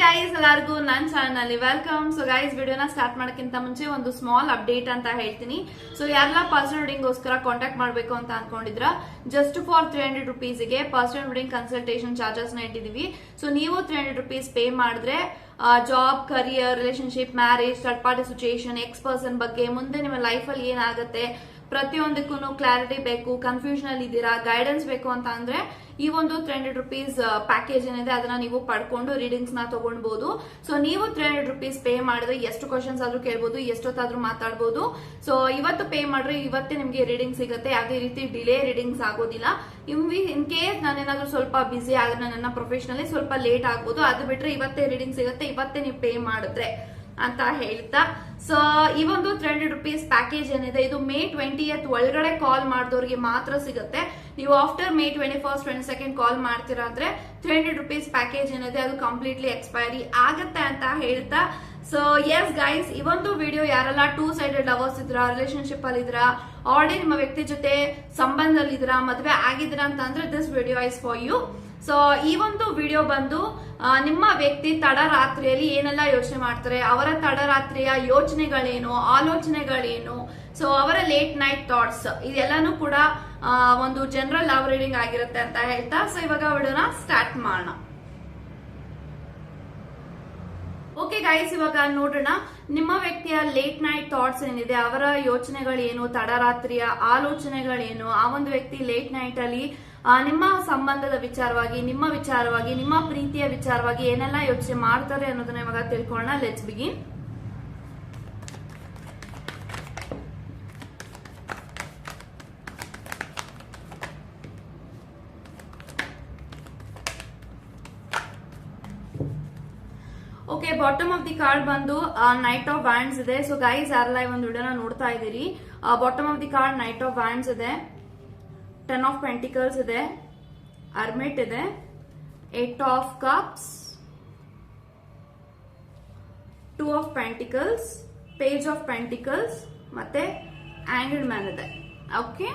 Guys, ಎಲ್ಲರಿಗೂ ನನ್ನ channel ಅಲ್ಲಿ ವೆಲ್ಕಮ್. ಸೊ ಗೈಸ್, ವಿಡಿಯೋನ ಸ್ಟಾರ್ಟ್ ಮಾಡೋಕ್ಕಿಂತ ಮುಂಚೆ ಒಂದು ಸ್ಮಾಲ್ ಅಪ್ಡೇಟ್ ಅಂತ ಹೇಳ್ತೀನಿ. ಸೊ ಯಾರೆಲ್ಲ ಪರ್ಸನಲ್ ರೀಡಿಂಗ್ಗೋಸ್ಕರ ಕಾಂಟ್ಯಾಕ್ಟ್ ಮಾಡಬೇಕು ಅಂತ ಅನ್ಕೊಂಡಿದ್ರ, ಜಸ್ಟ್ ಫಾರ್ 300 rupeesಗೆ ಪರ್ಸನಲ್ ರೀಡಿಂಗ್ ಕನ್ಸಲ್ಟೇಷನ್ ಚಾರ್ಜಸ್ ನ ಇಟ್ಟಿದೀವಿ. ಸೊ ನೀವು 300 rupees ಪೇ ಮಾಡಿದ್ರೆ job, career, relationship, marriage, third party situation, ex person ಬಗ್ಗೆ, ಮುಂದೆ ನಿಮ್ಮ ಲೈಫ್ ಅಲ್ಲಿ ಏನಾಗುತ್ತೆ ಪ್ರತಿಯೊಂದಕ್ಕೂ ಕ್ಲಾರಿಟಿ ಬೇಕು, ಕನ್ಫ್ಯೂಷನ್ ಅಲ್ಲಿ ಇದ್ದೀರಾ, ಗೈಡೆನ್ಸ್ ಬೇಕು ಅಂತ ಅಂದ್ರೆ ಈ ಒಂದು 300 rupees ಪ್ಯಾಕೇಜ್ ಏನಿದೆ ಅದನ್ನ ನೀವು ಪಡ್ಕೊಂಡು ರೀಡಿಂಗ್ಸ್ ನ ತಗೊಳ್ಬಹುದು. ಸೊ ನೀವು 300 rupees ಪೇ ಮಾಡಿದ್ರೆ ಎಷ್ಟು ಕ್ವಶನ್ಸ್ ಆದ್ರೂ ಕೇಳ್ಬೋದು, ಎಷ್ಟೊತ್ತಾದ್ರೂ ಮಾತಾಡ್ಬೋದು. ಸೊ ಇವತ್ತು ಪೇ ಮಾಡ್ರೆ ಇವತ್ತೇ ನಿಮ್ಗೆ ರೀಡಿಂಗ್ ಸಿಗುತ್ತೆ, ಯಾವುದೇ ರೀತಿ ಡಿಲೇ ರೀಡಿಂಗ್ಸ್ ಆಗೋದಿಲ್ಲ. ಇನ್ ಕೇಸ್ ನಾನೇನಾದ್ರೂ ಸ್ವಲ್ಪ ಬಿಸಿ ಆದ್ರೆ ನನ್ನ ಪ್ರೊಫೆಷನಲಿ ಸ್ವಲ್ಪ ಲೇಟ್ ಆಗ್ಬೋದು, ಅದು ಬಿಟ್ರೆ ಇವತ್ತೇ ರೀಡಿಂಗ್ ಸಿಗುತ್ತೆ, ಇವತ್ತೇ ನೀವು ಪೇ ಮಾಡಿದ್ರೆ ಅಂತ ಹೇಳ್ತಾ. ಸೊ ಈ ಒಂದು 300 rupees ಪ್ಯಾಕೇಜ್ ಏನಿದೆ ಇದು May 20th ಒಳಗಡೆ ಕಾಲ್ ಮಾಡಿದವ್ರಿಗೆ ಮಾತ್ರ ಸಿಗುತ್ತೆ. ನೀವು ಆಫ್ಟರ್ May 21st 22nd ಕಾಲ್ ಮಾಡ್ತೀರಾ ಅಂದ್ರೆ 300 rupees ಪ್ಯಾಕೇಜ್ ಏನಿದೆ ಅದು ಕಂಪ್ಲೀಟ್ಲಿ ಎಕ್ಸ್ಪೈರಿ ಆಗುತ್ತೆ ಅಂತ ಹೇಳ್ತಾ. ಸೊ ಎಸ್ ಗೈಸ್, ಈ ಒಂದು ವಿಡಿಯೋ ಯಾರೆಲ್ಲ 2-sided ಲವರ್ಸ್ ಇದ್ರ, ರಿಲೇಶನ್ಶಿಪ್ ಅಲ್ಲಿ ಇದ್ರ, ಆಲ್ರೆಡಿ ನಿಮ್ಮ ವ್ಯಕ್ತಿ ಜೊತೆ ಸಂಬಂಧದಲ್ಲಿ ಇದ್ರ, ಮದುವೆ ಆಗಿದ್ರ ಅಂತ ಅಂದ್ರೆ this video is for you. So ಈ ಒಂದು ವಿಡಿಯೋ ಬಂದು ನಿಮ್ಮ ವ್ಯಕ್ತಿ ತಡರಾತ್ರಿಯಲ್ಲಿ ಏನೆಲ್ಲ ಯೋಚನೆ ಮಾಡ್ತಾರೆ, ಅವರ ತಡರಾತ್ರಿಯ ಯೋಚನೆಗಳೇನು, ಆಲೋಚನೆಗಳೇನು, ಸೊ ಅವರ ಲೇಟ್ ನೈಟ್ ಥಾಟ್ಸ್, ಇದೆಲ್ಲಾನು ಕೂಡ ಒಂದು ಜನರಲ್ ಲವ್ ರೀಡಿಂಗ್ ಆಗಿರುತ್ತೆ ಅಂತ ಹೇಳ್ತಾ. ಸೊ ಇವಾಗ ವಿಡಿಯೋನ ಸ್ಟಾರ್ಟ್ ಮಾಡೋಣ. ಓಕೆ ಗೈಸ್, ಇವಾಗ ನೋಡೋಣ ನಿಮ್ಮ ವ್ಯಕ್ತಿಯ ಲೇಟ್ ನೈಟ್ ಥಾಟ್ಸ್ ಏನಿದೆ, ಅವರ ಯೋಚನೆಗಳೇನು, ತಡರಾತ್ರಿಯ ಆಲೋಚನೆಗಳೇನು, ಆ ಒಂದು ವ್ಯಕ್ತಿ ಲೇಟ್ ನೈಟ್ ಅಲ್ಲಿ ನಿಮ್ಮ ಸಂಬಂಧದ ವಿಚಾರವಾಗಿ, ನಿಮ್ಮ ಪ್ರೀತಿಯ ವಿಚಾರವಾಗಿ ಏನೆಲ್ಲ ಯೋಚನೆ ಮಾಡ್ತಾರೆ ಅನ್ನೋದನ್ನ ಇವಾಗ ತಿಳ್ಕೊಳ್ಳೋಣ. Let's begin. Okay, bottom of the card ಬಂದು ನೈಟ್ ಆಫ್ ವ್ಯಾಂಡ್ಸ್ ಇದೆ. ಸೊ ಗೈಸ್, ಯಾರೆಲ್ಲ ಈ ಒಂದು ವಿಡಿಯೋನ ನೋಡ್ತಾ ಇದ್ದೀರಿ, bottom of the card knight of wands ಇದೆ, 10 of Pentacles ಇದೆ, Hermit ಇದೆ, 8 of Cups, 2 of Pentacles, Page of Pentacles ಮತ್ತೆ Hanged Man ಇದೆ. ಓಕೆ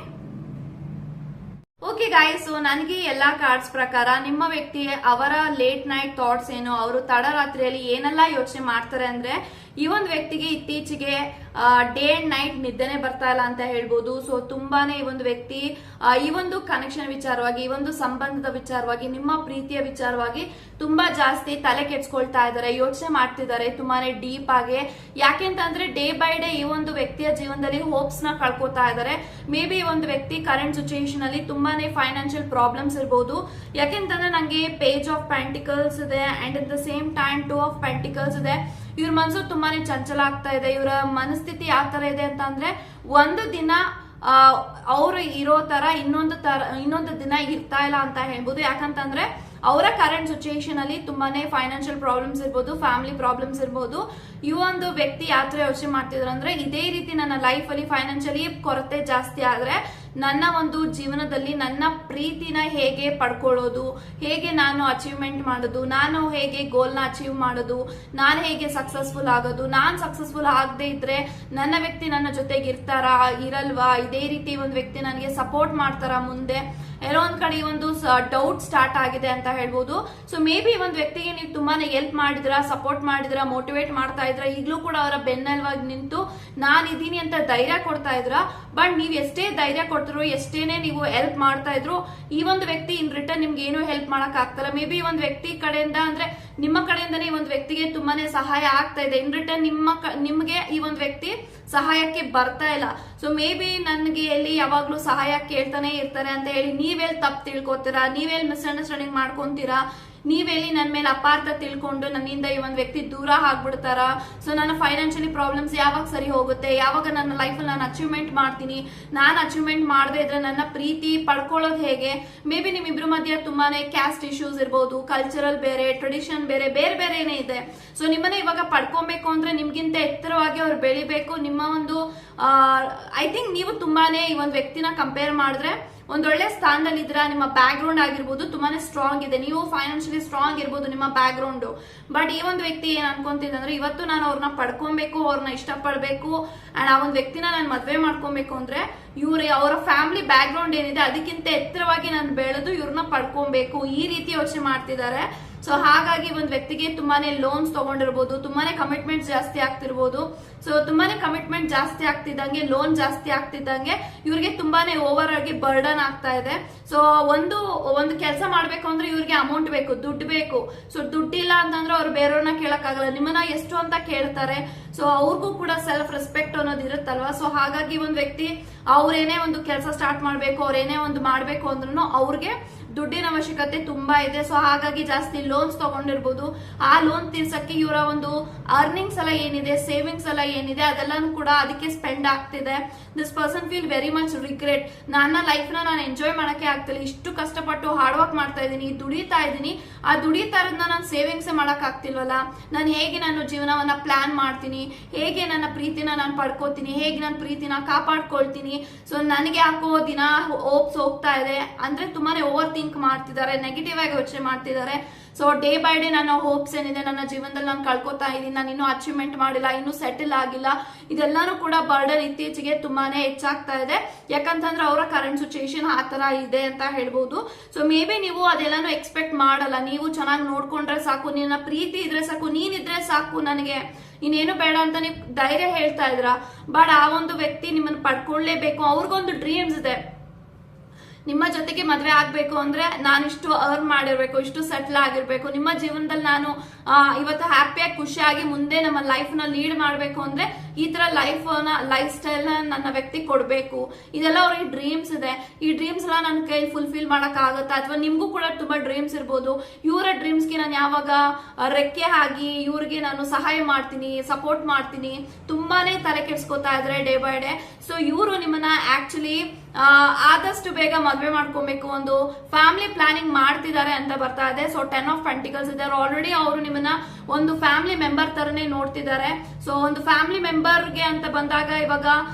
ಓಕೆ ಗೈಸ್, ಸೊ ನನಗೆ ಎಲ್ಲಾ ಕಾರ್ಡ್ಸ್ ಪ್ರಕಾರ ನಿಮ್ಮ ವ್ಯಕ್ತಿ ಅವರ ಲೇಟ್ ನೈಟ್ ಥಾಟ್ಸ್ ಏನು, ಅವರು ತಡರಾತ್ರಿಯಲ್ಲಿ ಏನೆಲ್ಲ ಯೋಚನೆ ಮಾಡ್ತಾರೆ ಅಂದ್ರೆ, ಈ ಒಂದು ವ್ಯಕ್ತಿಗೆ ಇತ್ತೀಚೆಗೆ ಡೇ ಅಂಡ್ ನೈಟ್ ನಿದ್ದೆನೆ ಬರ್ತಾ ಇಲ್ಲ ಅಂತ ಹೇಳ್ಬೋದು. ಸೊ ತುಂಬಾನೇ ಈ ಒಂದು ವ್ಯಕ್ತಿ ಈ ಒಂದು ಕನೆಕ್ಷನ್ ವಿಚಾರವಾಗಿ, ಈ ಒಂದು ಸಂಬಂಧದ ವಿಚಾರವಾಗಿ, ನಿಮ್ಮ ಪ್ರೀತಿಯ ವಿಚಾರವಾಗಿ ತುಂಬಾ ಜಾಸ್ತಿ ತಲೆ ಕೆಡ್ಸ್ಕೊಳ್ತಾ ಇದ್ದಾರೆ, ಯೋಚನೆ ಮಾಡ್ತಿದ್ದಾರೆ ತುಂಬಾನೇ ಡೀಪ್ ಆಗಿ. ಯಾಕೆಂತಂದ್ರೆ ಡೇ ಬೈ ಡೇ ಈ ಒಂದು ವ್ಯಕ್ತಿಯ ಜೀವನದಲ್ಲಿ ಹೋಪ್ಸ್ ನ ಕಳ್ಕೊತಾ ಇದ್ದಾರೆ. ಮೇ ಬಿ ಈ ಒಂದು ವ್ಯಕ್ತಿ ಕರೆಂಟ್ ಸಿಚುಯೇಷನ್ ಅಲ್ಲಿ ತುಂಬಾನೇ ಫೈನಾನ್ಷಿಯಲ್ ಪ್ರಾಬ್ಲಮ್ಸ್ ಇರಬಹುದು. ಯಾಕೆಂತಂದ್ರೆ ನಂಗೆ ಪೇಜ್ ಆಫ್ ಪೆಂಟಿಕಲ್ಸ್ ಇದೆ and at the same time 2 of Pentacles ಇದೆ. ಇವ್ರ ಮನಸ್ಸು ತುಂಬಾನೇ ಚಂಚಲ ಆಗ್ತಾ ಇದೆ. ಇವರ ಮನಸ್ಥಿತಿ ಯಾವ ತರ ಇದೆ ಅಂತ ಅಂದ್ರೆ, ಒಂದು ದಿನ ಅವ್ರು ಇರೋ ತರ ಇನ್ನೊಂದು ದಿನ ಇರ್ತಾ ಇಲ್ಲ ಅಂತ ಹೇಳ್ಬೋದು. ಯಾಕಂತಂದ್ರೆ ಅವರ ಕರೆಂಟ್ ಸಿಚುಯೇಷನ್ ಅಲ್ಲಿ ತುಂಬಾನೇ ಫೈನಾನ್ಷಿಯಲ್ ಪ್ರಾಬ್ಲಮ್ಸ್ ಇರ್ಬೋದು, ಫ್ಯಾಮಿಲಿ ಪ್ರಾಬ್ಲಮ್ಸ್ ಇರ್ಬೋದು. ಈ ಒಂದು ವ್ಯಕ್ತಿ ಯಾವ ಯೋಚನೆ ಮಾಡ್ತಿದ್ರು ಅಂದ್ರೆ, ಇದೇ ರೀತಿ ನನ್ನ ಲೈಫ್ ಅಲ್ಲಿ ಫೈನಾನ್ಷಿಯಲಿ ಕೊರತೆ ಜಾಸ್ತಿ ಆದ್ರೆ ನನ್ನ ಒಂದು ಜೀವನದಲ್ಲಿ ನನ್ನ ಪ್ರೀತಿನ ಹೇಗೆ ಪಡ್ಕೊಳ್ಳೋದು, ಹೇಗೆ ನಾನು ಅಚೀವ್ಮೆಂಟ್ ಮಾಡೋದು, ನಾನು ಹೇಗೆ ಗೋಲ್ ನ ಅಚೀವ್ ಮಾಡೋದು, ನಾನು ಹೇಗೆ ಸಕ್ಸಸ್ಫುಲ್ ಆಗೋದು, ನಾನ್ ಸಕ್ಸಸ್ಫುಲ್ ಆಗದೆ ಇದ್ರೆ ನನ್ನ ವ್ಯಕ್ತಿ ನನ್ನ ಜೊತೆಗೆ ಇರ್ತಾರಾ ಇರಲ್ವಾ, ಇದೇ ರೀತಿ ಒಂದು ವ್ಯಕ್ತಿ ನನಗೆ ಸಪೋರ್ಟ್ ಮಾಡ್ತಾರ ಮುಂದೆ, ಎಲ್ಲೋ ಒಂದ್ ಕಡೆ ಈ ಒಂದು ಡೌಟ್ ಸ್ಟಾರ್ಟ್ ಆಗಿದೆ ಅಂತ ಹೇಳ್ಬೋದು. ಸೊ ಮೇ ಬಿ ಒಂದು ವ್ಯಕ್ತಿಗೆ ನೀವು ತುಂಬಾನೇ ಹೆಲ್ಪ್ ಮಾಡಿದ್ರ, ಸಪೋರ್ಟ್ ಮಾಡಿದ್ರ, ಮೋಟಿವೇಟ್ ಮಾಡ್ತಾ ಇದ್ರ, ಈಗಲೂ ಕೂಡ ಅವರ ಬೆನ್ನೆಲುವಾಗಿ ನಿಂತು ನಾನು ಇದೀನಿ ಅಂತ ಧೈರ್ಯ ಕೊಡ್ತಾ ಇದ್ರ. ಬಟ್ ನೀವ್ ಎಷ್ಟೇ ಧೈರ್ಯ ಕೊಡ್ತಿರೋ, ಎಷ್ಟೇನೆ ನೀವು ಹೆಲ್ಪ್ ಮಾಡ್ತಾ ಇದ್ರು, ಈ ಒಂದು ವ್ಯಕ್ತಿ ಇನ್ ರಿಟರ್ನ್ ನಿಮ್ಗೆ ಏನು ಹೆಲ್ಪ್ ಮಾಡಕ್ ಆಗ್ತಲ್ಲ. ಮೇ ಬಿ ಒಂದು ವ್ಯಕ್ತಿ ಕಡೆಯಿಂದ ಅಂದ್ರೆ ನಿಮ್ಮ ಕಡೆಯಿಂದನೇ ಈ ಒಂದು ವ್ಯಕ್ತಿಗೆ ತುಂಬಾನೇ ಸಹಾಯ ಆಗ್ತಾ ಇದೆ, ಇನ್ ರಿಟರ್ನ್ ನಿಮ್ಗೆ ಈ ಒಂದು ವ್ಯಕ್ತಿ ಸಹಾಯಕ್ಕೆ ಬರ್ತಾ ಇಲ್ಲ. ಸೊ ಮೇ ಬಿ ನನ್ಗೆ ಎಲ್ಲಿ ಯಾವಾಗ್ಲೂ ಸಹಾಯ ಕೇಳ್ತಾನೆ ಇರ್ತಾರೆ ಅಂತ ಹೇಳಿ ನೀವೆಲ್ಲಿ ತಪ್ಪು ತಿಳ್ಕೊತೀರಾ, ನೀವೆಲ್ಲಿ ಮಿಸ್ಅಂಡರ್ಸ್ಟ್ಯಾಂಡಿಂಗ್ ಮಾಡ್ಕೊಂತೀರಾ, ನೀವೆಲ್ಲಿ ನನ್ನ ಮೇಲೆ ಅಪಾರ್ಥ ತಿಳ್ಕೊಂಡು ನನ್ನಿಂದ ಈ ಒಂದು ವ್ಯಕ್ತಿ ದೂರ ಆಗ್ಬಿಡ್ತಾರ. ಸೊ ನನ್ನ ಫೈನಾನ್ಷಿಯಲಿ ಪ್ರಾಬ್ಲಮ್ಸ್ ಯಾವಾಗ ಸರಿ ಹೋಗುತ್ತೆ, ಯಾವಾಗ ನನ್ನ ಲೈಫಲ್ಲಿ ನಾನು ಅಚೀವ್ಮೆಂಟ್ ಮಾಡ್ತೀನಿ, ನಾನು ಅಚೀವ್ಮೆಂಟ್ ಮಾಡದೇ ಇದ್ರೆ ನನ್ನ ಪ್ರೀತಿ ಪಡ್ಕೊಳ್ಳೋದು ಹೇಗೆ. ಮೇ ಬಿ ನಿಮ್ಮಿಬ್ರು ಮಧ್ಯೆ ತುಂಬಾನೇ ಕ್ಯಾಸ್ಟ್ ಇಶ್ಯೂಸ್ ಇರ್ಬೋದು, ಕಲ್ಚರಲ್ ಬೇರೆ, ಟ್ರೆಡಿಷನ್ ಬೇರೆ, ಬೇರೆ ಬೇರೆನೇ ಇದೆ. ಸೊ ನಿಮ್ಮನ್ನ ಇವಾಗ ಪಡ್ಕೊಬೇಕು ಅಂದ್ರೆ ನಿಮ್ಗಿಂತ ಎತ್ತರವಾಗಿ ಅವ್ರು ಬೆಳಿಬೇಕು. ನಿಮ್ಮ ಒಂದು ಐ ಥಿಂಕ್ ನೀವು ತುಂಬಾನೇ ಈ ಒಂದು ವ್ಯಕ್ತಿನ ಕಂಪೇರ್ ಮಾಡಿದ್ರೆ ಒಂದೊಳ್ಳೆ ಸ್ಥಾನದಲ್ಲಿ ಇದ್ರ, ನಿಮ್ಮ ಬ್ಯಾಕ್ ಗ್ರೌಂಡ್ ಆಗಿರ್ಬೋದು ತುಂಬಾನೇ ಸ್ಟ್ರಾಂಗ್ ಇದೆ, ನೀವು ಫೈನಾನ್ಷಿಯಲಿ ಸ್ಟ್ರಾಂಗ್ ಇರ್ಬೋದು ನಿಮ್ಮ ಬ್ಯಾಕ್ ಗ್ರೌಂಡ್. ಬಟ್ ಈ ಒಂದು ವ್ಯಕ್ತಿ ಏನ್ ಅನ್ಕೊಂತಿದ್ದೆ ಅಂದ್ರೆ, ಇವತ್ತು ನಾನು ಅವ್ರನ್ನ ಪಡ್ಕೊಬೇಕು, ಅವ್ರನ್ನ ಇಷ್ಟಪಡ್ಬೇಕು ಅಂಡ್ ಆ ಒಂದು ವ್ಯಕ್ತಿನ ನಾನು ಮದ್ವೆ ಮಾಡ್ಕೊಬೇಕು ಅಂದ್ರೆ ಅವರ ಫ್ಯಾಮಿಲಿ ಬ್ಯಾಕ್ ಗ್ರೌಂಡ್ ಏನಿದೆ ಅದಕ್ಕಿಂತ ಎತ್ತರವಾಗಿ ನಾನು ಬೆಳೆದು ಇವ್ರನ್ನ ಪಡ್ಕೊಬೇಕು, ಈ ರೀತಿ ಯೋಚನೆ ಮಾಡ್ತಿದ್ದಾರೆ. ಸೊ ಹಾಗಾಗಿ ಒಂದ್ ವ್ಯಕ್ತಿಗೆ ತುಂಬಾನೇ ಲೋನ್ಸ್ ತಗೊಂಡಿರ್ಬೋದು, ತುಂಬಾನೇ ಕಮಿಟ್ಮೆಂಟ್ ಜಾಸ್ತಿ ಆಗ್ತಿರ್ಬೋದು. ಸೊ ತುಂಬಾನೇ ಕಮಿಟ್ಮೆಂಟ್ ಜಾಸ್ತಿ ಆಗ್ತಿದ್ದಂಗೆ, ಲೋನ್ ಜಾಸ್ತಿ ಆಗ್ತಿದ್ದಂಗೆ ಇವ್ರಿಗೆ ತುಂಬಾನೇ ಓವರ್ ಆಗಿ ಬರ್ಡನ್ ಆಗ್ತಾ ಇದೆ. ಸೊ ಒಂದು ಕೆಲಸ ಮಾಡ್ಬೇಕು ಅಂದ್ರೆ ಇವ್ರಿಗೆ ಅಮೌಂಟ್ ಬೇಕು, ದುಡ್ಡು ಬೇಕು. ಸೊ ದುಡ್ಡಿಲ್ಲ ಅಂತಂದ್ರೆ ಅವ್ರು ಬೇರೆಯವ್ರನ್ನ ಕೇಳಕ್ಕಾಗಲ್ಲ, ನಿಮ್ಮನ್ನ ಎಷ್ಟು ಅಂತ ಕೇಳ್ತಾರೆ. ಸೊ ಅವ್ರಿಗೂ ಕೂಡ ಸೆಲ್ಫ್ ರೆಸ್ಪೆಕ್ಟ್ ಅನ್ನೋದು ಇರುತ್ತಲ್ವಾ. ಸೊ ಹಾಗಾಗಿ ಒಂದ್ ವ್ಯಕ್ತಿ ಅವ್ರೇನೇ ಒಂದು ಕೆಲಸ ಸ್ಟಾರ್ಟ್ ಮಾಡ್ಬೇಕು, ಅವ್ರೇನೇ ಒಂದು ಮಾಡ್ಬೇಕು ಅಂದ್ರೂ ಅವ್ರಿಗೆ ದುಡ್ಡಿನ ಅವಶ್ಯಕತೆ ತುಂಬಾ ಇದೆ. ಸೊ ಹಾಗಾಗಿ ಜಾಸ್ತಿ ಲೋನ್ಸ್ ತಗೊಂಡಿರ್ಬೋದು. ಆ ಲೋನ್ ತೀರ್ಸಕ್ಕೆ ಇವರ ಒಂದು ಅರ್ನಿಂಗ್ಸ್ ಎಲ್ಲ ಏನಿದೆ, ಸೇವಿಂಗ್ಸ್ ಎಲ್ಲ ಏನಿದೆ, ಅದೆಲ್ಲಾನು ಕೂಡ ಅದಕ್ಕೆ ಸ್ಪೆಂಡ್ ಆಗ್ತಿದೆ. This person feel very much regret. ನನ್ನ ಲೈಫ್ ನಾನು ಎಂಜಾಯ್ ಮಾಡಕ್ಕೆ ಆಗ್ತಿಲ್ಲ, ಇಷ್ಟು ಕಷ್ಟಪಟ್ಟು ಹಾರ್ಡ್ ವರ್ಕ್ ಮಾಡ್ತಾ ಇದ್ದೀನಿ, ದುಡಿತಾ ಇದ್ದೀನಿ, ಆ ದುಡಿತಾ ಇರೋದನ್ನ ನಾನು ಸೇವಿಂಗ್ಸ್ ಮಾಡಕ್ ಆಗ್ತಿಲ್ವಲ್ಲ. ನಾನು ಹೇಗೆ ನಾನು ಜೀವನವನ್ನ ಪ್ಲಾನ್ ಮಾಡ್ತೀನಿ, ಹೇಗೆ ನನ್ನ ಪ್ರೀತಿನ ನಾನು ಪಡ್ಕೋತೀನಿ, ಹೇಗೆ ನನ್ನ ಪ್ರೀತಿನ ಕಾಪಾಡ್ಕೊಳ್ತೀನಿ. ಸೊ ನನಗೆ ಯಾಕೋ ದಿನ ಹೋಪ್ಸ್ ಹೋಗ್ತಾ ಇದೆ ಅಂದ್ರೆ ತುಂಬಾನೇ ಓವರ್ ಥಿಂಕ್ ಮಾಡ್ತಿದ್ದಾರೆ, ನೆಗೆಟಿವ್ ಆಗಿ ಯೋಚನೆ ಮಾಡ್ತಿದ್ದಾರೆ. ಸೊ ಡೇ ಬೈ ಡೇ ನನ್ನ ಹೋಪ್ಸ್ ಏನಿದೆ ನನ್ನ ಜೀವನದಲ್ಲಿ ನಾನು ಕಳ್ಕೊತಾ ಇದ್ದೀನಿ, ನಾನು ಇನ್ನೂ ಅಚೀವ್ಮೆಂಟ್ ಮಾಡಿಲ್ಲ, ಇನ್ನೂ ಸೆಟಲ್ ಆಗಿಲ್ಲ, ಇದೆಲ್ಲಾನು ಕೂಡ ಬರ್ಡನ್ ಇತ್ತೀಚೆಗೆ ತುಂಬಾನೇ ಹೆಚ್ಚಾಗ್ತಾ ಇದೆ. ಯಾಕಂತಂದ್ರೆ ಅವರ ಕರೆಂಟ್ ಸಿಚುಯೇಷನ್ ಆ ತರ ಇದೆ ಅಂತ ಹೇಳ್ಬೋದು. ಸೊ ಮೇ ಬಿ ನೀವು ಅದೆಲ್ಲಾನು ಎಕ್ಸ್ಪೆಕ್ಟ್ ಮಾಡಲ್ಲ, ನೀವು ಚೆನ್ನಾಗಿ ನೋಡ್ಕೊಂಡ್ರೆ ಸಾಕು, ನಿನ್ನ ಪ್ರೀತಿ ಇದ್ರೆ ಸಾಕು, ನೀನಿದ್ರೆ ಸಾಕು, ನನಗೆ ಇನ್ನೇನು ಬೇಡ ಅಂತ ನೀವು ಧೈರ್ಯ ಹೇಳ್ತಾ ಇದ್ರ. ಬಟ್ ಆ ಒಂದು ವ್ಯಕ್ತಿ ನಿಮ್ಮನ್ನ ಪಡ್ಕೊಳ್ಳೇಬೇಕು, ಅವ್ರಿಗೊಂದು ಡ್ರೀಮ್ಸ್ ಇದೆ. ನಿಮ್ಮ ಜೊತೆಗೆ ಮದ್ವೆ ಆಗ್ಬೇಕು ಅಂದ್ರೆ ನಾನಿಷ್ಟು ಅರ್ನ್ ಮಾಡಿರ್ಬೇಕು, ಇಷ್ಟು ಸೆಟ್ಲ್ ಆಗಿರ್ಬೇಕು, ನಿಮ್ಮ ಜೀವನದಲ್ಲಿ ನಾನು ಇವತ್ತು ಹ್ಯಾಪಿಯಾಗಿ ಖುಷಿಯಾಗಿ ಮುಂದೆ ನಮ್ಮ ಲೈಫ್ ನ ಲೀಡ್ ಮಾಡ್ಬೇಕು ಅಂದ್ರೆ ಈ ತರ ಲೈಫ್ ಸ್ಟೈಲ್ ನನ್ನ ವ್ಯಕ್ತಿ ಕೊಡ್ಬೇಕು. ಇದೆಲ್ಲ ಅವ್ರಿಗೆ ಡ್ರೀಮ್ಸ್ ಇದೆ. ಈ ಡ್ರೀಮ್ಸ್ ಎಲ್ಲ ನನ್ನ ಕೈ ಫುಲ್ಫಿಲ್ ಮಾಡಕ್ ಆಗುತ್ತಾ? ಅಥವಾ ನಿಮ್ಗೂ ಕೂಡ ತುಂಬಾ ಡ್ರೀಮ್ಸ್ ಇರ್ಬೋದು. ಇವರ ಡ್ರೀಮ್ಸ್ಗೆ ನಾನು ಯಾವಾಗ ರೆಕ್ಕೆ ಆಗಿ ಇವ್ರಿಗೆ ನಾನು ಸಹಾಯ ಮಾಡ್ತೀನಿ, ಸಪೋರ್ಟ್ ಮಾಡ್ತೀನಿ, ತುಂಬಾನೇ ತಲೆ ಕೆಡ್ಸ್ಕೊತಾ ಇದ್ರೆ ಡೇ ಬೈ ಡೇ. ಸೊ ಇವರು ನಿಮ್ಮನ್ನ ಆಕ್ಚುಲಿ ಆದಷ್ಟು ಬೇಗ ಮದ್ವೆ ಮಾಡ್ಕೊಬೇಕು, ಒಂದು ಫ್ಯಾಮಿಲಿ ಪ್ಲಾನಿಂಗ್ ಮಾಡ್ತಿದ್ದಾರೆ ಅಂತ ಬರ್ತಾ ಇದೆ. ಸೊ 10 ಆಫ್ ಪೆಂಟಿಕಲ್ಸ್ ಇದೆ. ಆಲ್ರೆಡಿ ಅವರು ನಿಮ್ಮನ್ನ ಒಂದು ಫ್ಯಾಮಿಲಿ ಮೆಂಬರ್ ತರನೇ ನೋಡ್ತಿದ್ದಾರೆ. ಸೊ ಒಂದು ಫ್ಯಾಮಿಲಿ ಮೆಂಬರ್ಗೆ ಅಂತ ಬಂದಾಗ ಇವಾಗ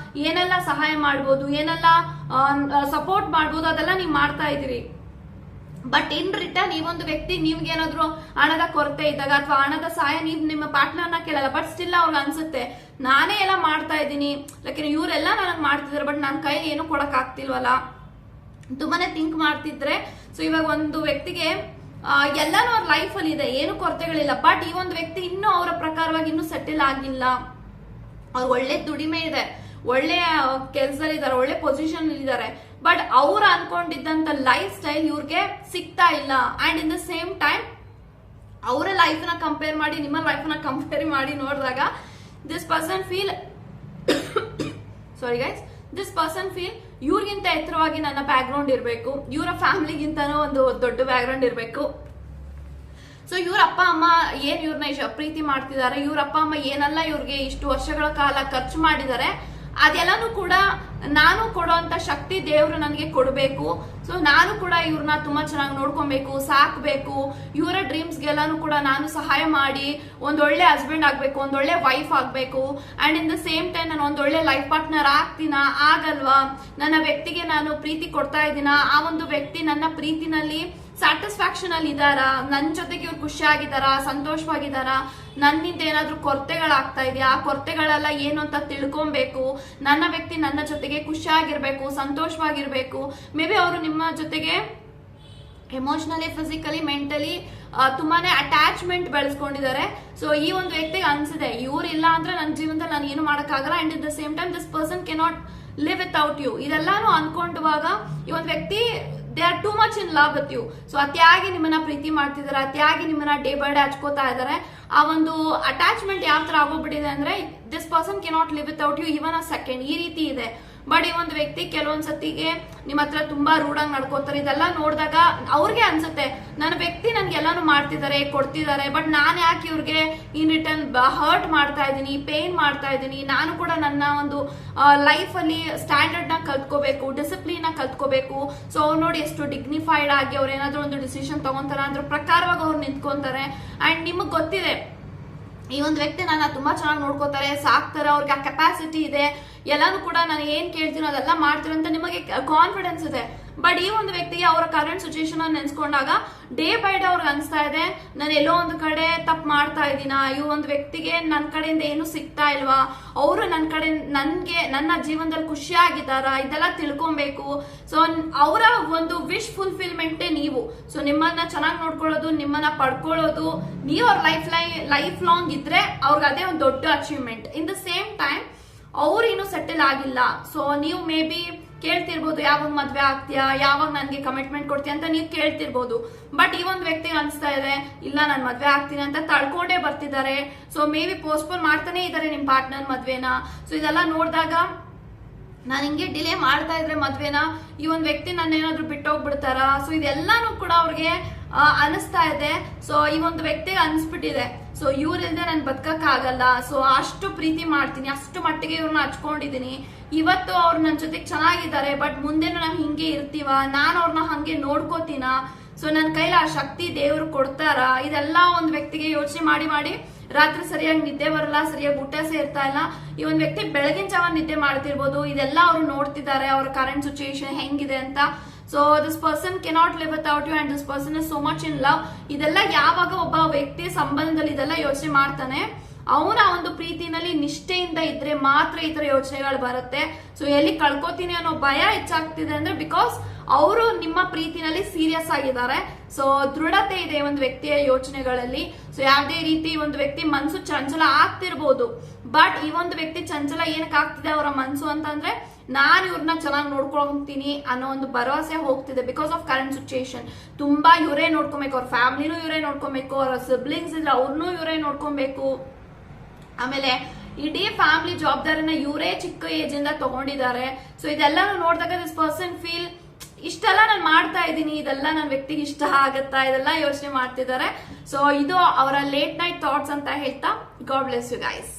ಏನೆಲ್ಲ ಸಹಾಯ ಮಾಡ್ಬೋದು, ಏನೆಲ್ಲ ಸಪೋರ್ಟ್ ಮಾಡ್ಬೋದು, ಅದೆಲ್ಲ ನೀವು ಮಾಡ್ತಾ ಇದೀರಿ. ಬಟ್ ಇನ್ ರಿಟರ್ನ್ ಈ ಒಂದು ವ್ಯಕ್ತಿ ನಿಮ್ಗೆ ಏನಾದ್ರು ಹಣದ ಕೊರತೆ ಇದ್ದಾಗ ಅಥವಾ ಹಣದ ಸಹಾಯ ನೀವು ನಿಮ್ಮ ಪಾರ್ಟ್ನರ್ನ ಕೇಳಲ್ಲ. ಬಟ್ ಸ್ಟಿಲ್ ಅವ್ರಿಗೆ ಅನ್ಸುತ್ತೆ ನಾನೇ ಎಲ್ಲ ಮಾಡ್ತಾ ಇದ್ದೀನಿ, ಯಾಕೆಂದ್ರೆ ಇವರೆಲ್ಲ ನನಗೆ ಮಾಡ್ತಿದ್ದಾರೆ, ಬಟ್ ನನ್ನ ಕೈ ಏನು ಕೊಡಕ್ ಆಗ್ತಿಲ್ವಲ್ಲ, ತುಂಬಾನೇ ಥಿಂಕ್ ಮಾಡ್ತಿದ್ರೆ. ಸೊ ಇವಾಗ ಒಂದು ವ್ಯಕ್ತಿಗೆ ಎಲ್ಲಾನು ಅವ್ರ ಲೈಫ್ ಅಲ್ಲಿ ಇದೆ, ಏನು ಕೊರತೆಗಳಿಲ್ಲ. ಬಟ್ ಈ ಒಂದು ವ್ಯಕ್ತಿ ಇನ್ನೂ ಅವರ ಪ್ರಕಾರವಾಗಿ ಇನ್ನೂ ಸೆಟಲ್ ಆಗಿಲ್ಲ. ಅವ್ರು ಒಳ್ಳೆ ದುಡಿಮೆ ಇದೆ, ಒಳ್ಳೆ ಕೆಲಸದಲ್ಲಿ ಇದಾರೆ, ಒಳ್ಳೆ ಪೊಸಿಷನ್ ಇದ್ದಾರೆ. ಬಟ್ ಅವ್ರು ಅನ್ಕೊಂಡಿದ್ದಂತ ಲೈಫ್ ಸ್ಟೈಲ್ ಇವ್ರಿಗೆ ಸಿಗ್ತಾ ಇಲ್ಲ. And in the same time ಅವರ ಲೈಫ್ ನ ಕಂಪೇರ್ ಮಾಡಿ ನಿಮ್ಮ ಲೈಫ್ ನ ಕಂಪೇರ್ ಮಾಡಿ ನೋಡಿದಾಗ this person feel sorry guys, this person feel ಇವ್ರಿಗಿಂತ ಎತ್ತರವಾಗಿ ನನ್ನ ಬ್ಯಾಕ್ ಗ್ರೌಂಡ್ ಇರಬೇಕು, ಇವರ ಫ್ಯಾಮಿಲಿಗಿಂತನೂ ಒಂದು ದೊಡ್ಡ ಬ್ಯಾಕ್ ಗ್ರೌಂಡ್ ಇರಬೇಕು. ಸೊ ಇವ್ರ ಅಪ್ಪ ಅಮ್ಮ ಏನ್ ಇವ್ರನ್ನ ಪ್ರೀತಿ ಮಾಡ್ತಿದ್ದಾರೆ, ಇವ್ರ ಅಪ್ಪ ಅಮ್ಮ ಏನೆಲ್ಲ ಇವ್ರಿಗೆ ಇಷ್ಟು ವರ್ಷಗಳ ಕಾಲ ಖರ್ಚು ಮಾಡಿದ್ದಾರೆ, ಅದೆಲ್ಲಾನು ಕೂಡ ನಾನು ಕೊಡುವಂತ ಶಕ್ತಿ ದೇವ್ರು ನನಗೆ ಕೊಡಬೇಕು. ಸೊ ನಾನು ಕೂಡ ಇವ್ರನ್ನ ತುಂಬಾ ಚೆನ್ನಾಗಿ ನೋಡ್ಕೊಬೇಕು, ಸಾಕ್ಬೇಕು, ಇವರ ಡ್ರೀಮ್ಸ್ಗೆಲ್ಲಾನು ಕೂಡ ನಾನು ಸಹಾಯ ಮಾಡಿ ಒಂದೊಳ್ಳೆ ಹಸ್ಬೆಂಡ್ ಆಗ್ಬೇಕು, ಒಂದೊಳ್ಳೆ ವೈಫ್ ಆಗ್ಬೇಕು. And in the same time ನಾನು ಒಂದೊಳ್ಳೆ ಲೈಫ್ ಪಾರ್ಟ್ನರ್ ಆಗ್ತೀನಾ, ಆಗಲ್ವಾ? ನನ್ನ ವ್ಯಕ್ತಿಗೆ ನಾನು ಪ್ರೀತಿ ಕೊಡ್ತಾ ಇದ್ದೀನ, ಆ ಒಂದು ವ್ಯಕ್ತಿ ನನ್ನ ಪ್ರೀತಿನಲ್ಲಿ ಸ್ಯಾಟಿಸ್ಫ್ಯಾಕ್ಷನ್ ಅಲ್ಲಿ ಇದಾರ, ನನ್ ಜೊತೆಗೆ ಇವ್ರು ಖುಷಿಯಾಗಿದ್ದಾರ, ಸಂತೋಷವಾಗಿದ್ದಾರ, ನನ್ನಿಂದ ಏನಾದ್ರೂ ಕೊರತೆಗಳಾಗ್ತಾ ಇದೆಯಾ, ಆ ಕೊರತೆಗಳೆಲ್ಲ ಏನು ಅಂತ ತಿಳ್ಕೊಬೇಕು. ನನ್ನ ವ್ಯಕ್ತಿ ನನ್ನ ಜೊತೆಗೆ ಖುಷಿಯಾಗಿರ್ಬೇಕು, ಸಂತೋಷವಾಗಿರ್ಬೇಕು. ಮೇ ಬಿ ಅವರು ನಿಮ್ಮ ಜೊತೆಗೆ ಎಮೋಷನಲಿ, ಫಿಸಿಕಲಿ, ಮೆಂಟಲಿ ತುಂಬಾನೇ ಅಟ್ಯಾಚ್ಮೆಂಟ್ ಬೆಳೆಸ್ಕೊಂಡಿದ್ದಾರೆ. ಸೊ ಈ ಒಂದು ವ್ಯಕ್ತಿಗೆ ಅನ್ಸಿದೆ ಇವ್ರು ಇಲ್ಲ ಅಂದ್ರೆ ನನ್ನ ಜೀವನದಲ್ಲಿ ನಾನು ಏನು ಮಾಡಕ್ಕಾಗಲ್ಲ. And it the same time this person cannot live without you. ಇದೆಲ್ಲಾನು ಅನ್ಕೊಂಡುವಾಗ ಈ ಒಂದು ವ್ಯಕ್ತಿ they are too much in love with you. So ಅತಿಯಾಗಿ ನಿಮ್ಮನ್ನ ಪ್ರೀತಿ ಮಾಡ್ತಿದ್ದಾರೆ, ಅತಿಯಾಗಿ ನಿಮ್ಮನ್ನ ಡೇ ಬೈ ಡೇ ಹಚ್ಕೋತಾ ಇದ್ದಾರೆ. ಆ ಒಂದು ಅಟ್ಯಾಚ್ಮೆಂಟ್ ಯಾವ ತರ ಆಗೋಗ್ಬಿಟ್ಟಿದೆ ಅಂದ್ರೆ this person cannot live without you even a second, ಈ ರೀತಿ ಇದೆ. ಬಟ್ ಈ ಒಂದು ವ್ಯಕ್ತಿ ಕೆಲವೊಂದ್ ಸತಿಗೆ ನಿಮ್ಮ ಹತ್ರ ತುಂಬಾ ರೂಢಾಗಿ ನಡ್ಕೋತಾರೆ. ಇದೆಲ್ಲ ನೋಡಿದಾಗ ಅವ್ರಿಗೆ ಅನ್ಸುತ್ತೆ ನನ್ನ ವ್ಯಕ್ತಿ ನನ್ಗೆ ಎಲ್ಲಾನು ಮಾಡ್ತಿದ್ದಾರೆ, ಕೊಡ್ತಿದ್ದಾರೆ, ಬಟ್ ನಾನ್ ಯಾಕೆ ಇವ್ರಿಗೆ ಇನ್ ರಿಟರ್ನ್ ಹರ್ಟ್ ಮಾಡ್ತಾ ಇದ್ದೀನಿ, ಪೇನ್ ಮಾಡ್ತಾ ಇದ್ದೀನಿ. ನಾನು ಕೂಡ ನನ್ನ ಒಂದು ಲೈಫ್ ಅಲ್ಲಿ ಸ್ಟ್ಯಾಂಡರ್ಡ್ ನ ಕಲ್ತ್ಕೋಬೇಕು, ಡಿಸಿಪ್ಲಿನ್ ನ ಕಲ್ತ್ಕೋಬೇಕು. ಸೊ ಅವ್ರು ನೋಡಿ ಎಷ್ಟು ಡಿಗ್ನಿಫೈಡ್ ಆಗಿ ಅವ್ರು ಏನಾದ್ರು ಒಂದು ಡಿಸಿಷನ್ ತಗೊಂತಾರೆ ಅದ್ರ ಪ್ರಕಾರವಾಗಿ ಅವ್ರು ನಿಂತ್ಕೊಂತಾರೆ. ಅಂಡ್ ನಿಮಗ್ ಗೊತ್ತಿದೆ ಈ ಒಂದು ವ್ಯಕ್ತಿ ನನ್ನ ತುಂಬಾ ಚೆನ್ನಾಗಿ ನೋಡ್ಕೋತಾರೆ, ಸಾಕ್ತಾರೆ, ಅವ್ರಿಗೆ ಆ ಕೆಪಾಸಿಟಿ ಇದೆ, ಎಲ್ಲಾನು ಕೂಡ ನಾನು ಏನ್ ಕೇಳ್ತೀನೋ ಅದೆಲ್ಲ ಮಾಡ್ತಾರೆ ಅಂತ ನಿಮಗೆ ಕಾನ್ಫಿಡೆನ್ಸ್ ಇದೆ. ಬಟ್ ಈ ಒಂದು ವ್ಯಕ್ತಿಗೆ ಅವರ ಕರೆಂಟ್ ಸಿಚುಯೇಷನ್ ನೆನ್ಸ್ಕೊಂಡಾಗ ಡೇ ಬೈ ಡೇ ಅವ್ರಿಗೆ ಅನ್ಸ್ತಾ ಇದೆ, ನಾನು ಎಲ್ಲೋ ಒಂದು ಕಡೆ ತಪ್ಪು ಮಾಡ್ತಾ ಇದ್ದೀನ, ಈ ಒಂದು ವ್ಯಕ್ತಿಗೆ ನನ್ನ ಕಡೆಯಿಂದ ಏನು ಸಿಗ್ತಾ ಇಲ್ವಾ, ಅವರು ನನ್ನ ಕಡೆ ನನ್ನ ಜೀವನದಲ್ಲಿ ಖುಷಿಯಾಗಿದ್ದಾರ, ಇದೆಲ್ಲ ತಿಳ್ಕೊಬೇಕು. ಸೊ ಅವರ ಒಂದು ವಿಶ್ ಫುಲ್ಫಿಲ್ಮೆಂಟೇ ನೀವು. ಸೊ ನಿಮ್ಮನ್ನ ಚೆನ್ನಾಗಿ ನೋಡ್ಕೊಳ್ಳೋದು, ನಿಮ್ಮನ್ನ ಪಡ್ಕೊಳ್ಳೋದು, ನೀವು ಅವ್ರ ಲೈಫ್ ಲಾಂಗ್ ಇದ್ರೆ ಅವ್ರಿಗೆ ಅದೇ ಒಂದು ದೊಡ್ಡ achievement. In the same time ಅವ್ರು ಇನ್ನೂ ಸೆಟಲ್ ಆಗಿಲ್ಲ. ಸೊ ನೀವು ಮೇ ಬಿ ಕೇಳ್ತಿರ್ಬೋದು, ಯಾವಾಗ ಮದ್ವೆ ಆಗ್ತೀಯಾ, ಯಾವಾಗ ನನ್ಗೆ ಕಮಿಟ್ಮೆಂಟ್ ಕೊಡ್ತೀಯ ಅಂತ ನೀವು ಕೇಳ್ತಿರ್ಬೋದು. ಬಟ್ ಈ ಒಂದು ವ್ಯಕ್ತಿಗೆ ಅನ್ಸ್ತಾ ಇದೆ, ಇಲ್ಲ ನಾನು ಮದ್ವೆ ಆಗ್ತೀನಿ ಅಂತ ತಳ್ಕೊಂಡೇ ಬರ್ತಿದ್ದಾರೆ. ಸೊ ಮೇ ಬಿ ಪೋಸ್ಟ್ಪೋನ್ ಮಾಡ್ತಾನೆ ಇದ್ದಾರೆ ನಿಮ್ ಪಾರ್ಟ್ನರ್ ಮದ್ವೆನ. ಸೊ ಇದೆಲ್ಲ ನೋಡಿದಾಗ ನಾನು ಹಿಂಗೆ ಡಿಲೇ ಮಾಡ್ತಾ ಇದ್ರೆ ಮದ್ವೆನ, ಈ ಒಂದು ವ್ಯಕ್ತಿ ನನ್ನ ಏನಾದ್ರು ಬಿಟ್ಟೋಗ್ಬಿಡ್ತಾರ. ಸೊ ಇದೆಲ್ಲಾನು ಕೂಡ ಅವ್ರಿಗೆ ಅನಿಸ್ತಾ ಇದೆ. ಸೊ ಈ ಒಂದು ವ್ಯಕ್ತಿಗೆ ಅನ್ಸ್ಬಿಟ್ಟಿದೆ, ಸೊ ಇವ್ರಿಲ್ದೆ ನಾನು ಬದುಕಕ್ ಆಗಲ್ಲ. ಸೊ ಅಷ್ಟು ಪ್ರೀತಿ ಮಾಡ್ತೀನಿ, ಅಷ್ಟು ಮಟ್ಟಿಗೆ ಇವ್ರನ್ನ ಹಚ್ಕೊಂಡಿದೀನಿ. ಇವತ್ತು ಅವ್ರು ನನ್ನ ಜೊತೆಗೆ ಚೆನ್ನಾಗಿದ್ದಾರೆ, ಬಟ್ ಮುಂದೆನೂ ನಾವು ಹಿಂಗೆ ಇರ್ತೀವ, ನಾನು ಅವ್ರನ್ನ ಹಂಗೆ ನೋಡ್ಕೋತೀನ, ಸೊ ನನ್ನ ಕೈಲಿ ಆ ಶಕ್ತಿ ದೇವ್ರು ಕೊಡ್ತಾರ. ಇದೆಲ್ಲ ಒಂದು ವ್ಯಕ್ತಿಗೆ ಯೋಚನೆ ಮಾಡಿ ರಾತ್ರಿ ಸರಿಯಾಗಿ ನಿದ್ದೆ ಬರಲ್ಲ, ಸರಿಯಾಗಿ ಊಟ ಸೇರ್ತಾ ಇಲ್ಲ. ಈ ಒಂದು ವ್ಯಕ್ತಿ ಬೆಳಗಿನ ಜಾವ ನಿದ್ದೆ ಮಾಡ್ತಿರ್ಬೋದು. ಇದೆಲ್ಲ ಅವ್ರು ನೋಡ್ತಿದ್ದಾರೆ, ಅವ್ರ ಕರೆಂಟ್ ಸಿಚುಯೇಷನ್ ಹೆಂಗಿದೆ ಅಂತ. So this person cannot live without you and this person is so much in love. ಇದೆಲ್ಲ ಯಾವಾಗ ಒಬ್ಬ ವ್ಯಕ್ತಿ ಸಂಬಂಧದಲ್ಲಿ ಇದೆಲ್ಲ ಯೋಚನೆ ಮಾಡ್ತಾನೆ, ಅವನ ಒಂದು ಪ್ರೀತಿನಲ್ಲಿ ನಿಷ್ಠೆಯಿಂದ ಇದ್ರೆ ಮಾತ್ರ ಈ ತರ ಯೋಚನೆಗಳು ಬರುತ್ತೆ. ಸೊ ಎಲ್ಲಿ ಕಳ್ಕೊತೀನಿ ಅನ್ನೋ ಭಯ ಹೆಚ್ಚಾಗ್ತಿದೆ ಅಂದ್ರೆ ಬಿಕಾಸ್ ಅವರು ನಿಮ್ಮ ಪ್ರೀತಿನಲ್ಲಿ ಸೀರಿಯಸ್ ಆಗಿದ್ದಾರೆ. ಸೊ ದೃಢತೆ ಇದೆ ಒಂದು ವ್ಯಕ್ತಿಯ ಯೋಚನೆಗಳಲ್ಲಿ. ಸೊ ಯಾವುದೇ ರೀತಿ ಒಂದು ವ್ಯಕ್ತಿ ಮನ್ಸು ಚಂಚಲ ಆಗ್ತಿರ್ಬೋದು, ಬಟ್ ಈ ಒಂದು ವ್ಯಕ್ತಿ ಚಂಚಲ ಏನಕ್ಕೆ ಆಗ್ತಿದೆ ಅವರ ಮನ್ಸು ಅಂತಂದ್ರೆ, ನಾನು ಇವ್ರನ್ನ ಚೆನ್ನಾಗಿ ನೋಡ್ಕೊಳ್ತೀನಿ ಅನ್ನೋ ಒಂದು ಭರವಸೆ ಹೋಗ್ತಿದೆ. ಬಿಕಾಸ್ ಆಫ್ ಕರೆಂಟ್ ಸಿಚುಯೇಷನ್ ತುಂಬಾ ಇವರೇ ನೋಡ್ಕೊಬೇಕು, ಅವ್ರ ಫ್ಯಾಮಿಲಿನೂ ಇವರೇ ನೋಡ್ಕೊಬೇಕು, ಅವ್ರ ಸಿಬ್ಲಿಂಗ್ಸ್ ಇದ್ರೆ ಅವ್ರನ್ನೂ ಇವರೇ ನೋಡ್ಕೊಬೇಕು. ಆಮೇಲೆ ಇಡೀ ಫ್ಯಾಮಿಲಿ ಜವಾಬ್ದಾರಿನ ಇವರೇ ಚಿಕ್ಕ ಏಜ್ ಇಂದ ತಗೊಂಡಿದ್ದಾರೆ. ಸೊ ಇದೆಲ್ಲಾನು ನೋಡಿದಾಗ ದಿಸ್ ಪರ್ಸನ್ ಫೀಲ್, ಇಷ್ಟೆಲ್ಲ ನಾನು ಮಾಡ್ತಾ ಇದ್ದೀನಿ, ಇದೆಲ್ಲ ನನ್ನ ವ್ಯಕ್ತಿಗೆ ಇಷ್ಟ ಆಗತ್ತಾ, ಇದೆಲ್ಲ ಯೋಚನೆ ಮಾಡ್ತಿದ್ದಾರೆ. ಸೊ ಇದು ಅವರ ಲೇಟ್ ನೈಟ್ ಥಾಟ್ಸ್ ಅಂತ ಹೇಳ್ತಾ, ಗಾಡ್ ಬ್ಲೆಸ್ ಯು ಗೈಸ್.